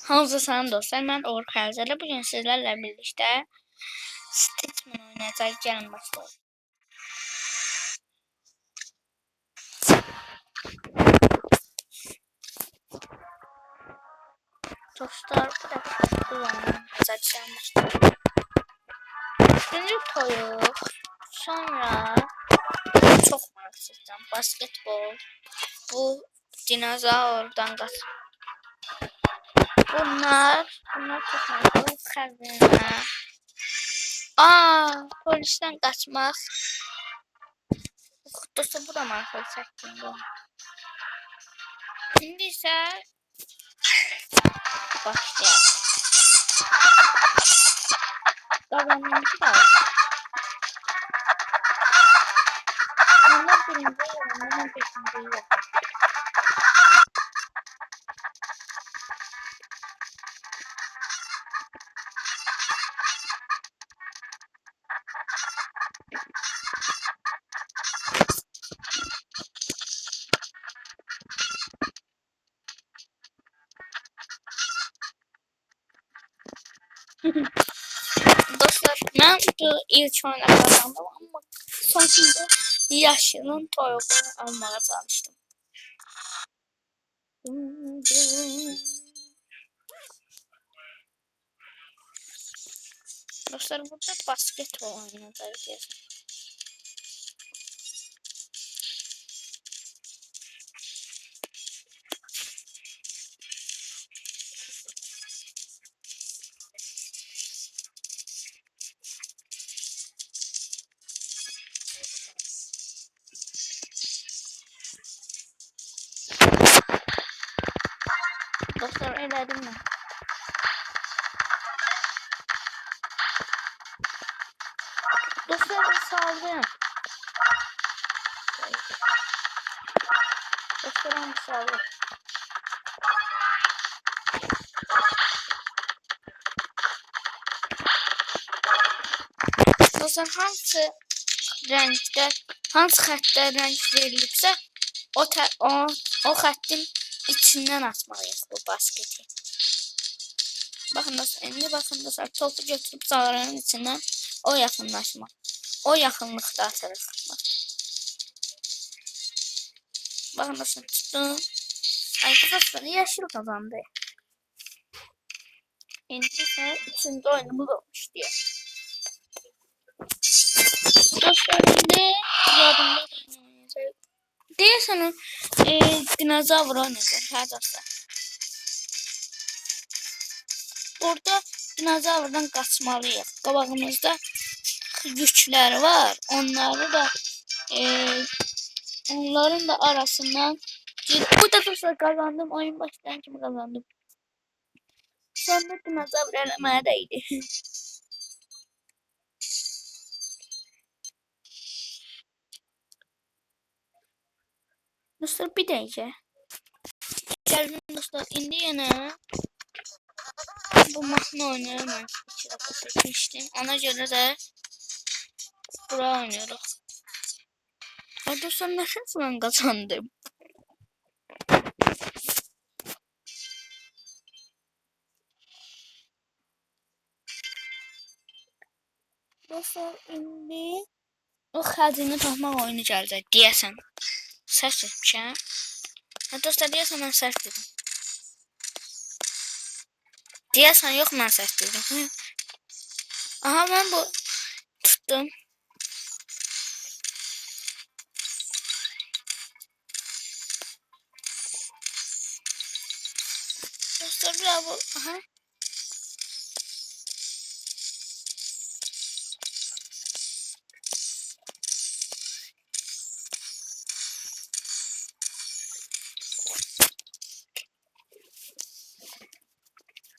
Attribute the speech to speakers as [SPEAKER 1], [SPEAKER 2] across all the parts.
[SPEAKER 1] Hamza selam dostlar. Ben Uğur Kayazeli. Bugün sizlerle birlikte Statman oynayacağız. Gelin başlayalım. Dostlar bu da bu oynayacağız. Gelin başlayalım. Birinci toyuk. Sonra çok marksızdan. Basketbol. Bu dinozordan kaç. Bunlar çok marksız. Kazına. Polisten kaçmak. Dostlar bu da marksız şeklinde. Şimdi ise başlayalım. Kazanımcı da onlar birinci onlar beşinci yok. Dostlar ben bu ilk oyuna kazandım ama sonunda yaşının toyuğunu almaya çalıştım. Dostlar burada basketbol oynayacağız. Dostlar elədim ben. Dostlar saldım. Dostlar saldım. Dostlar hansı renkdə, hansı xəttdə rəng verilibsə o xəttin içindən atmalıyız bu basketi. Bakın dostlar, indi bakın dostlar, topu götürüb sağların içindən o yaxınlaşma. O yaxınlıqda atırıq. Bakın dostlar, tuttum. Arkadaşlar yeşil kazandı. İndi ise 3. oyunumuz olmuş diye. Dostlar indi yadımda oynayacaq. Deyəsən dinozavr oynayacaq. Hə dostlar. Burada dinozavrdan qaçmalıyıq. Qabağımızda yüklər var. Onların da arasından burada dostlar kazandım. Oyun başlayan kimi kazandım. Sonra dinozavr eləməyə dəydi. Dostlar bir dəqiqə. Gəlin dostlar, indi yenə bu mahnı oynayıram. Mən 2 dəfə seçmişdim. Ona görə də bura oynuyoruz. Dostlar nə şansla kazandım. Dostlar indi o xəzinə tapmaq oyunu gələcək deyəsən. Səs etmişəm. Dostlar deyəsən mən səs dedim. Deyəsən yox mən səs dedim. Aha mən bu tuttum. Dostlar bir bu aha.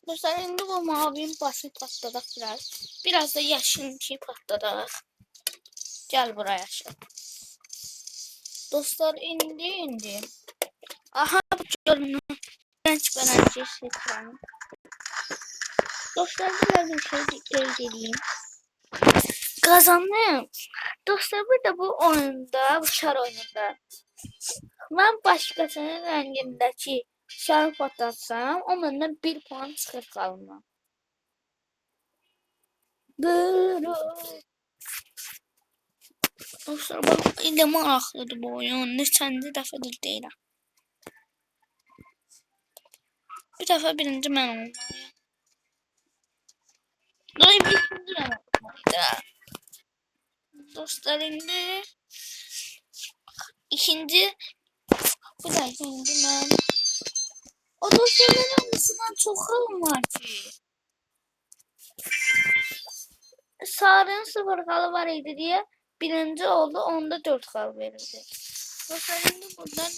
[SPEAKER 1] Dostlar indi bu mavinin başını patladak biraz. Biraz da yaşın şey patladak. Gel buraya yaşın. Dostlar indi. Aha bu görünüm. Genç belenci seçelim. Dostlar biraz bir şey söyleyeyim. Kazandım. Dostlar burada bu oyunda, bu şar oyununda ben başkasının rengindeki Sarı patlatsam, o məndən 1 puan çıxır qalına. Buyurun. Dostlar, bax, indi maraqlıdır bu oyun. Neçənci dəfədir deyirəm. Bir dəfə birinci mən olmalıyım. Daim ikinci mən olmalıydı. Dostlar, indi ikinci, bir dakika, indi mən. O dostların hamısından çox xalım var ki. Sarının 0 xalı var idi diye birinci oldu, onda 4 xal verildi. Dostlar, indi buradan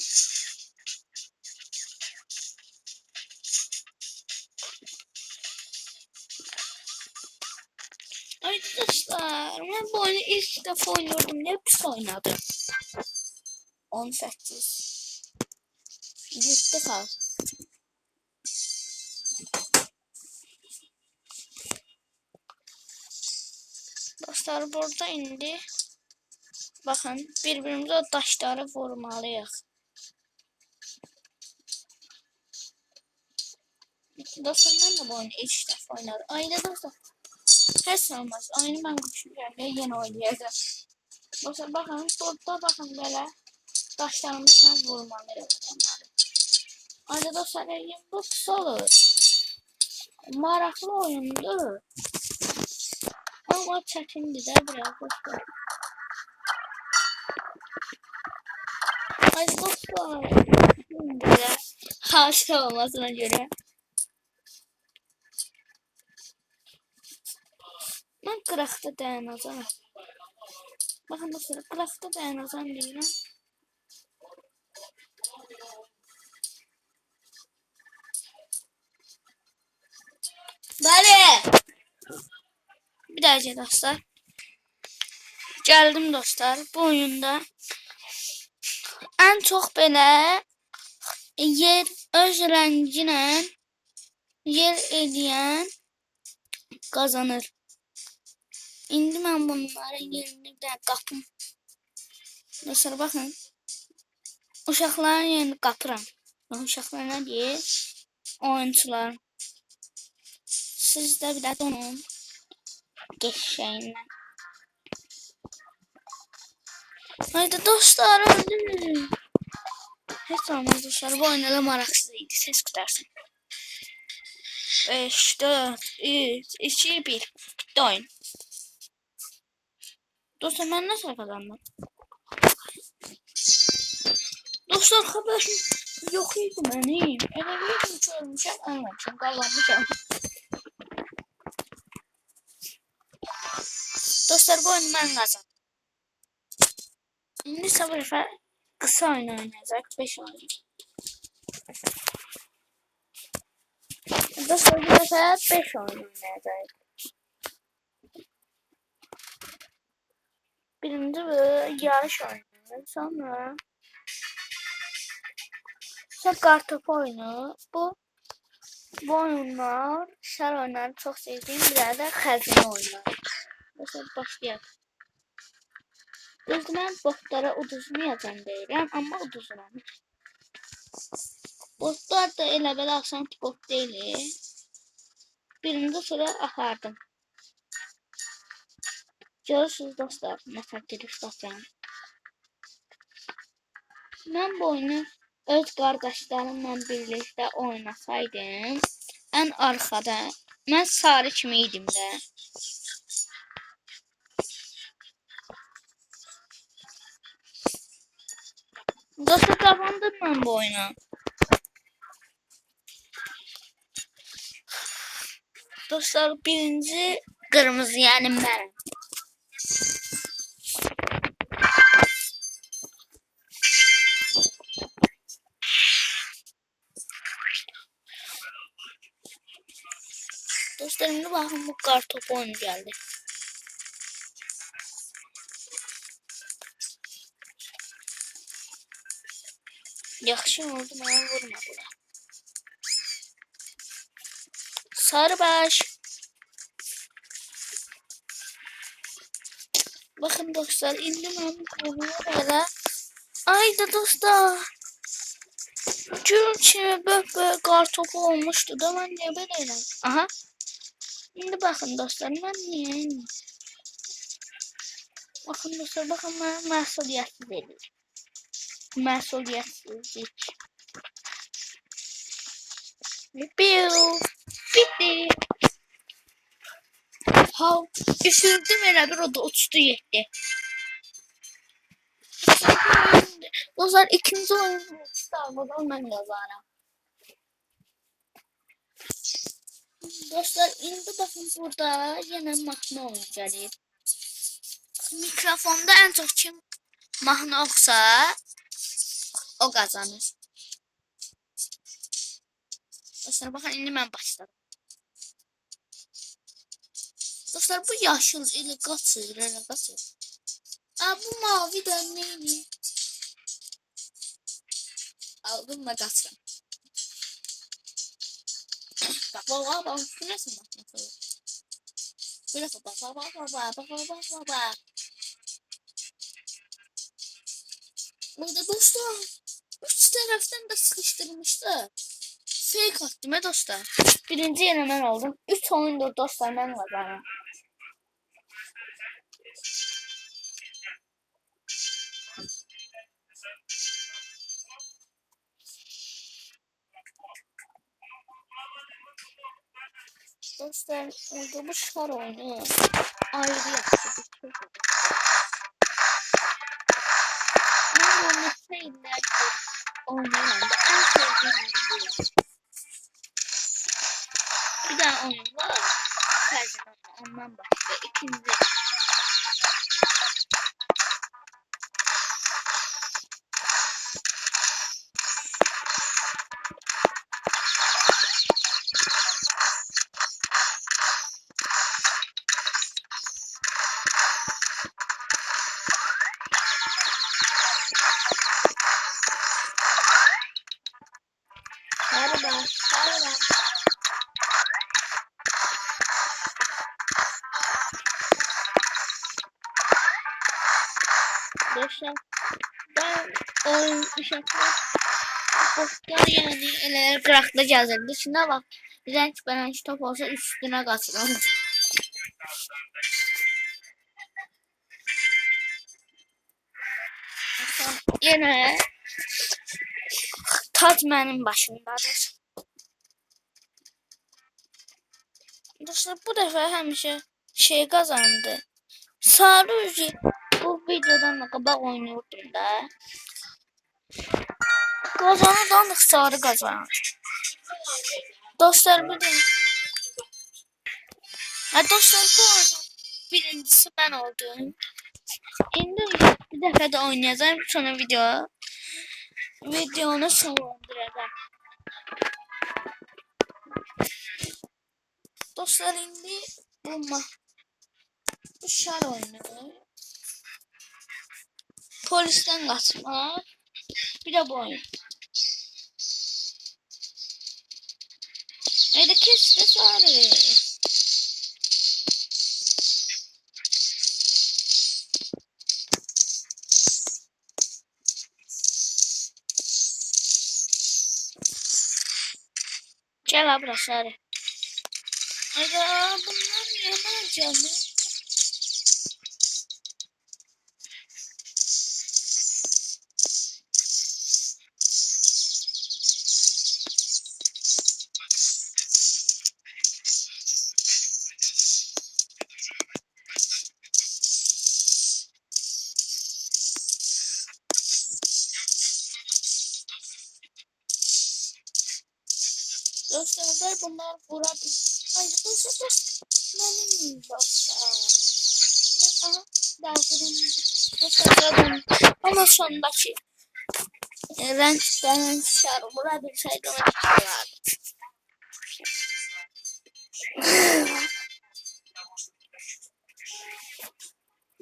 [SPEAKER 1] arkadaşlar, ben bu oyunu ilk defa oynuyordum. Ne pis oynadım. 18. Gitti kal. Dostlar, burada indi. Bakın, birbirimize taşları vurmalıyız. Dostlar, ben de bu oyunu ilk defa oynadım. Aynen dostlar. Heç olmaz. Oyunu ben düşünürəm və yenə oynayacağım. Dostlar, baxın, burada baxın belə daşlarımızla vurmalıyıq onları. Aynen dostlar, bu kısa olur. Maraqlı oyundur. Ama çətindir də biraz dostlar. Aynen dostlar. Belə haşa olmasına göre. Ben qıraqda dayanacağım. Bakın dostlar, qıraqda dayanacağım deyirəm. Bəli. Bir dakika dostlar. Geldim dostlar. Bu oyunda en çok belə yer öz rənginə yer edən kazanır. İndi mən bunların yerini bir də qapım. Dostlar, baxın. Uşaqların yerini qapıram. Uşaqlar nə deyir? Oyuncular. Siz də bir də donun. Geçşəyindən. Haydi dostlar, öldüm. Heç olmaz dostlar, bu oyunda maraqsız idi. Ses qutarsın. 5, 4, 3, 2, 1. Bitti oyun. Dostlar, ben nasıl kazandım? Dostlar, haberim yok idi benim. Elə bilirdim ki, ölmüşəm, ölməmişəm, qallanmışam. Dostlar, bu oyunu mən kazandım. İndi sabır efendim kısa oyun oynayacak. 5 oyun. Dostlar, bu sefer 5 oyun oynayacak. Birinci bu yarış oyunu. Sonra kartopu oyunu. Bu oyunlar, şər oyunları çok sevdiğim, bir de xəzinə oyunları. Dostlar, başlayalım. Düzdür, mən botlara uduzmayacağım deyirəm, amma uduzuram. Botlar da elə belə asan bot deyil. Birinci sıra apardım. Görürsünüz dostlar, nəsə giriş basıram. Mən bu oyunu öz qardaşlarımla birlikdə oynasaydım, ən arxada, mən sarı kimi idim də. Dostlar, kazandım mən bu oyunu. Dostlar, birinci kırmızı, yani mən. Dostlar, indi baxın, bu kartopu oyunu geldi. Yaxşı oldu, mənə vurmadılar. Sarı baş. Bakın dostlar, indi mən bunu belə. Ayda dostlar. Gül kimi böyle qar topu olmuşdu da mən niyə belə elədim? Aha. İndi baxın dostlar, mən niyə? Bakın dostlar, bakın mən məsuliyyətsiz edir. Məsuliyyətsizlik. Biu. Bitti. Ha, düşürdüm elə bir o da uçdu getdi. Dostlar, ikinci oyun Starbucks'dan mən yazarım. Dostlar, indi bakın burada yenə mahnı oyun gəlir. Mikrofonda ən çox kim mahnı oxusa o qazanır. Dostlar, baxın indi mən başladım. Dostlar, bu yaşıl ilə qaçır, elə qaçır. Bu mavi də neyini? Aldım və qaçıram. Bak, bak, bak, bu nasıl mahnısı? Böyle bak, bak, bak, bak, bak, bak, bak, bak, bak. Burada dostlar, üç tərəfdən də sıxışdırmışdı. Fake attım dostlar. Birinci yerə mən oldum. 3 oyundur dostlar, mən qazanım. Dostlar, orada bu şar oyunu ayrı yaxşıdır. Mən bu neçə illərdir oynayıram da ən sevdiyim oyun deyil. Bir daha oyun var. Fərqinə ondan başqa. İkinci. Merhaba. Merhaba. Dostlar, ben oyun uşaqlar boşlar yani elə qıraqda gəzirdi. Şuna bax, rəng bələnç top olsa üstünə qaçıram. Yenə tac mənim başımdadır. Dostlar, bu dəfə həmişə şey qazandı. Sarı üzü bu videodan da qabaq oynuyordum da. Qazanır da ancaq sarı qazanır. Dostlar, bu da dostlar, bu birincisi ben oldum. İndi bir dəfə də oynayacağım. Sonra videonu sonlandıracağım. Dostlar, indi bu şar oyunu. Polisten kaçmak. Bir de bu oyun. Evde kesti sarı. Gel abla sarı. Aga, bunlar niye bana canlı? Dostlar, bunlar vurabilir. Hayır, dostlar. Benim dostlar. Aha, dağıtırım. Dostlar, ama sondaki renk şar vurabilseydi onu çıkardı.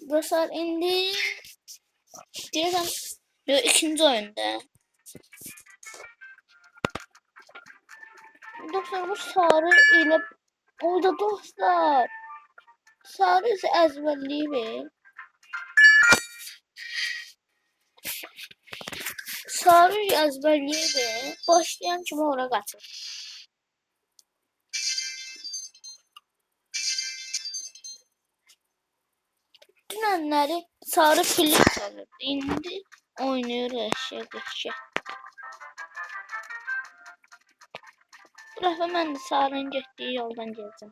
[SPEAKER 1] Dostlar, indi diyelim ikinci oyunda. Dostlar, bu sarı ile orada dostlar. Sarı ise ezberliyi ver. Sarı ezberleyip başlayan kimi ora qaçır. Dünənləri sarı pili çalırdı. İndi oynayır eşek. Bu dəfə mən də sarının getdiyi yoldan gələcəm.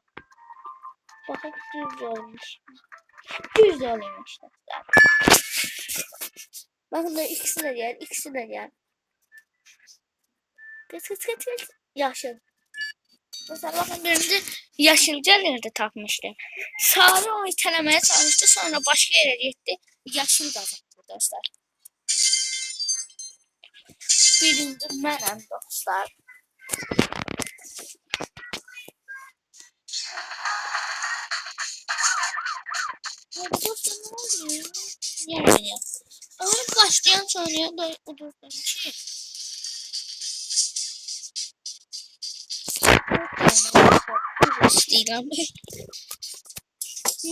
[SPEAKER 1] Baxaq düz yolmuş. Düz yolmuş dostlar. Bakın da ikisi de gel. Kaç. Yaşıl. Mesela bakın birinci yaşılca nerede tapmıştı. Sarı o itelemeye çalıştı, sonra başka yere gitti. Yaşıl kazandı dostlar. Birinci mənim dostlar. Dostlar ne oluyor? Yani ya. Ama başlayan sonraya da udurduğum şey. İstəyirəm.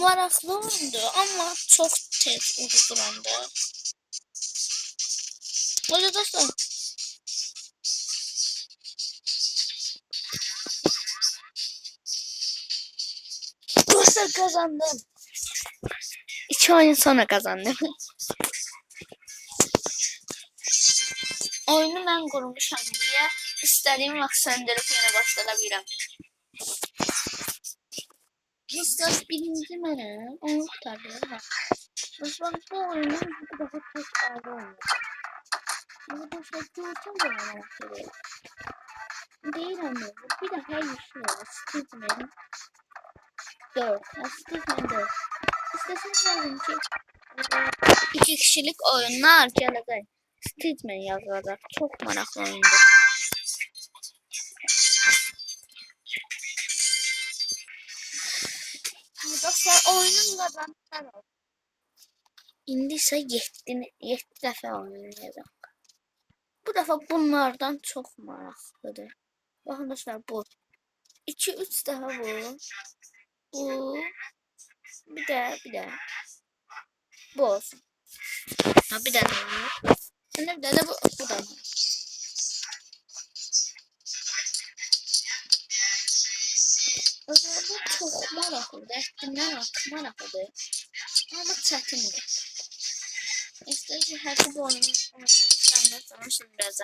[SPEAKER 1] Maraqlı oyundu, amma çox tez ududuram da. Öyle dostlar. Dostlar kazandım. 2 oyun sonra kazandım. Oyunu mən qurmuşam deyə istədiyim vaxt söndürüb yenə başlayabilirim. Dostlar birinci mənəm. Onu tutardım. Dostlar bu oyunu bir dəfə tək ayrı oynayacağım. Bu dostlar görsəm də mənəm. Deyirəm mi? Bir dəfə yüşüyor. Stidman 4. Stidman 4. İstəsiniz yazın ki 2 kişilik oyunlar gələcək. Stidman yazılacaq. Çox maraqlı oyundur. Dostlar oyunun kazananlar oldu. İndi isə 7 dəfə oynayacağım. Bu dəfə bunlardan çox maraqlıdır. Baxın dostlar bu. 2-3 dəfə bu. Bu. Bir də. Bu olsun. Ha bir dənə var. Şimdi bir də bu da var. Bu çox maraqlıdır. Əhdindən maraqlıdır. Ama çətindir. İşte ki her bu oyunu sonra şimdi biraz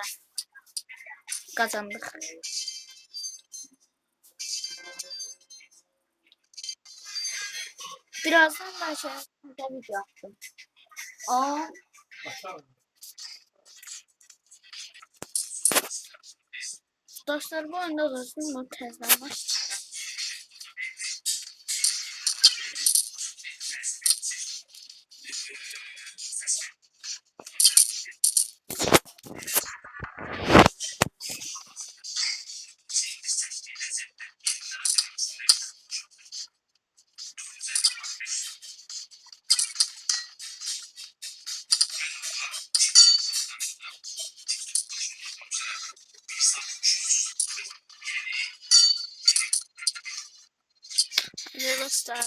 [SPEAKER 1] kazandık. Birazdan ben video yaptım. Dostlar bu oyunda olsun bu tezden başlayalım. Dostlar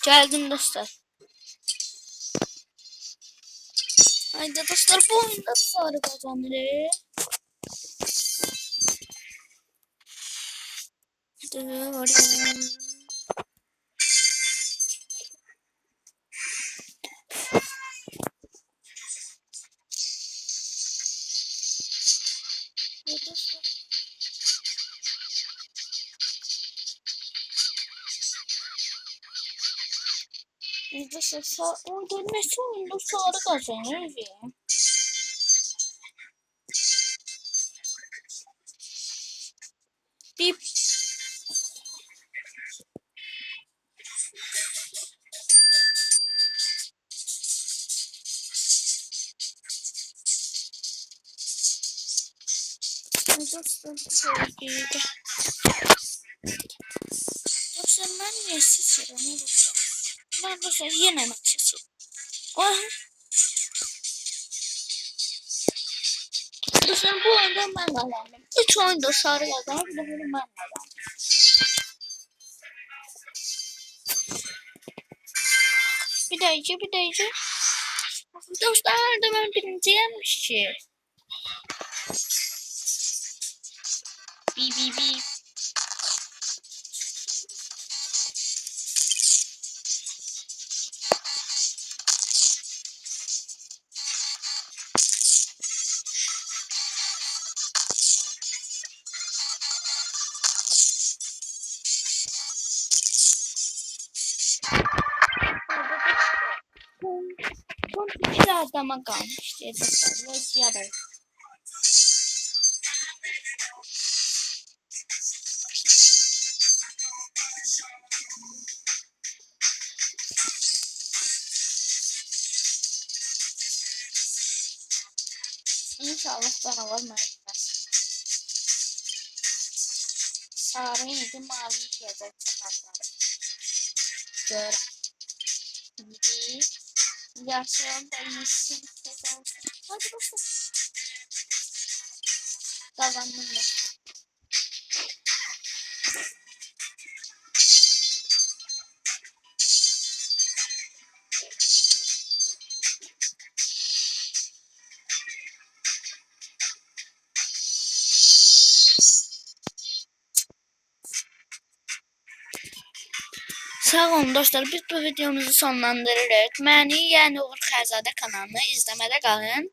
[SPEAKER 1] geldim dostlar. Haydi dostlar bu oyunda da sarı kazanır. Dostlar orada ne sonunda sarı kazanır ya. Bir dostlar ben niye seçiyorum? Ben dostlar yine mi seçiyorum? Dostlar bu oyunda ben kazandım. 3 oyunda sarı kazandım. Bir de ben kazandım. Bir de iyice. Dostlar da ben birinciymiş ki. Bi bi bi. Son bir adama kalmış diye dostlar. Rusya'da. İnşallah canavar mərkəz. Sarı idi, mavi yiyəcək çakarları. Gör. İyi. Yaşayan da iyisin. Hadi bakalım. Kazandım da. Sağ olun dostlar, biz bu videomuzu sonlandırırıq. Məni, yəni Uğur Xərzadə kanalını izləmədə qalın.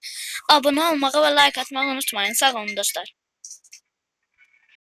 [SPEAKER 1] Abunə olmağı və like atmağı unutmayın. Sağ olun dostlar.